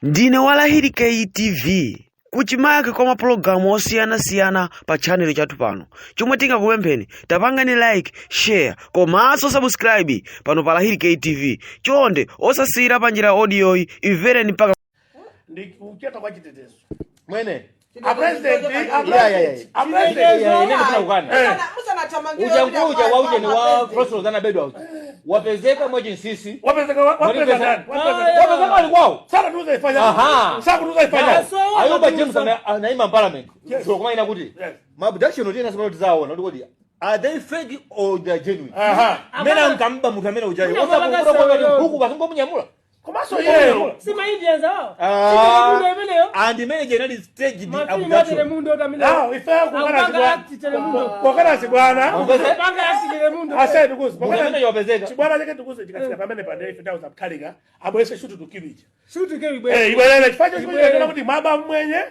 Ndine Walahiri TV kuchimake kwa mapulogalamu osiyana pa channel chathu pano. Chomwe tingakupempheni tapangani like, share, komanso subscribe pano pa Walahiri TV. Chonde osasira panjira audio imvereni mpaka ndi ucheta kwa chitetezo mwene a president ujanguja waujeni wa crossroads ana bedwa wapezeka mwaji nsisi wapezeka alikwao sasa tuza ifanya Ayuba James anaima parliament so kama ina kuti mabdaction oti nasema kuti zawo na kuti are they fake or they are genuine mena mkamba mtu amena ujayo huku basungo munyamula komaso yeye sima Indians hao and many general stage di abduction now ifaa kukana sibwana asedi kuzi mwana yopezeka sibwana chake tukuze chikatika pamene pande ife ndawo zakhalika abwese shutu tukibija ibwele chifacho chimwe kuti maba mwenye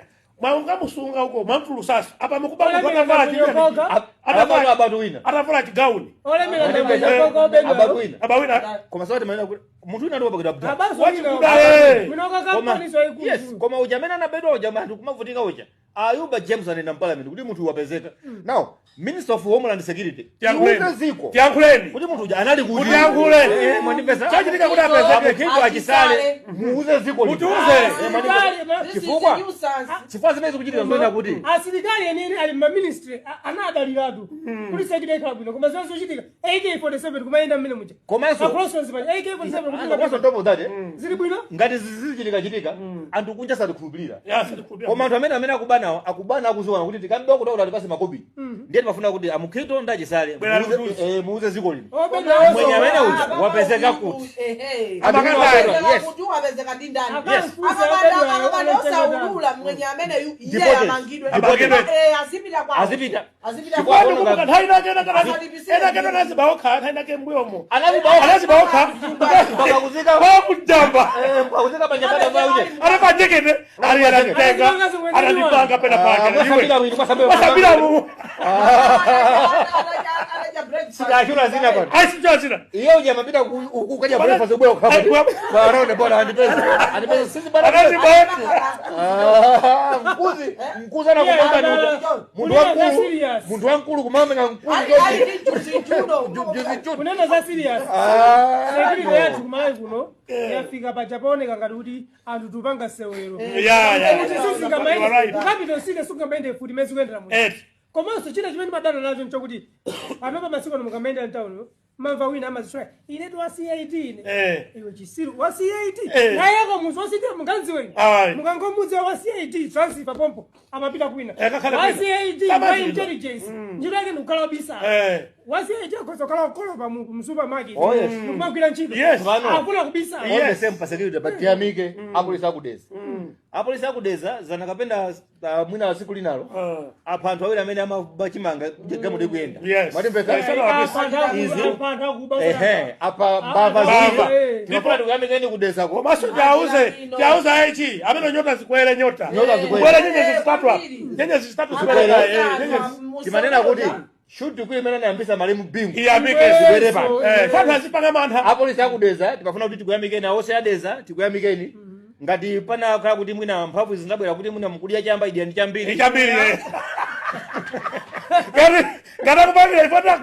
mwaunga musunga huko mamfulu sasa apa mukubanga kwatafala chimwe atafala chigauni abawina koma sawati maana muntu ina ndo bakira abda yes koma ujamena na bedo ujamana kumavutika uja Ayuba James anaenda parliament kuti muntu wapezeka now Minister of Homeland Security yankuleni kuti muntu anali kuti yankuleni mwandipesa chachitika kuti apezeke kintu achisale muuze ziko mutuze chifua zimezi kuchitika ndoina kuti asilikali yenini ali ma ministry anadaliratu kuti security club koma zonse kuchitika AK47 kumaenda mmene mucha koma so crossroads AK47 kuchitika kwa top of that zili bwino ngati zichitika anthu kunja sadikhulupirira koma anthu amene akubana akuziwana kuti tikambira kuti atipase makobi ndiye timafuna kuti amukhito ndachisale muuze ziko lino mwenye amene uja wapezeka kuti kuti wapezeka ndi ndani akabadala mwenye amene iye amangidwe azipita kwa azipita kwa haina kena nazibaokha haina kembuyomo anazibaokha mpaka kuzika kwa kujamba mpaka kuzika panyapata vauje anapajekene ali anateka anatipanga pena pake wasabila mu sijashura zina bwana asijashura iyo ujama bila ukaja breakfast ubwe ukapa bwana bwana andipesa sisi bwana mkuzi na kumanga mundu wankulu kumama na mkuzi kunena za serious security yetu kumai kuno yafika pa Japone kangati kuti anthu tupanga sewero capital city sungamende futi mezi kuendera mu komanso china chimene madana nacho nchokuti panopa masiku ano mukamenda mtauno mamva wina amaziswa inetu wa CID iwe chisiru wa CID na yako muzosika mukanzi wenu mukangomudzi wa CID transfer pompo amapita kwina wa CID wa intelligence njira yake ndukala bisa wa CID akosokala kolo pa msupermarket mukumagwira ntchito akuna kubisa the same facility but yamike apolisi akudeza zanakapenda mwina wa siku linalo apa anthu awiri amene amabachimanga gamude kuyenda matimveka apa mbava ndifuna tukuyamikeni kudesa ko maso jauza echi amene nyota zikwele nyota nyenye zitatu hapa nyenye zitatu zikwele kimanena kuti shoot kuimena niambisa malemu bingu iyamike zibereba fana zipanga mantha apolisi akudeza tipafuna kuti tikuyamikeni awose adeza tikuyamikeni ngati pana kala kuti mwina mphamvu zinabwera kuti mwina mkudia chamba idiani chambiri ngati ngati kubangira ifota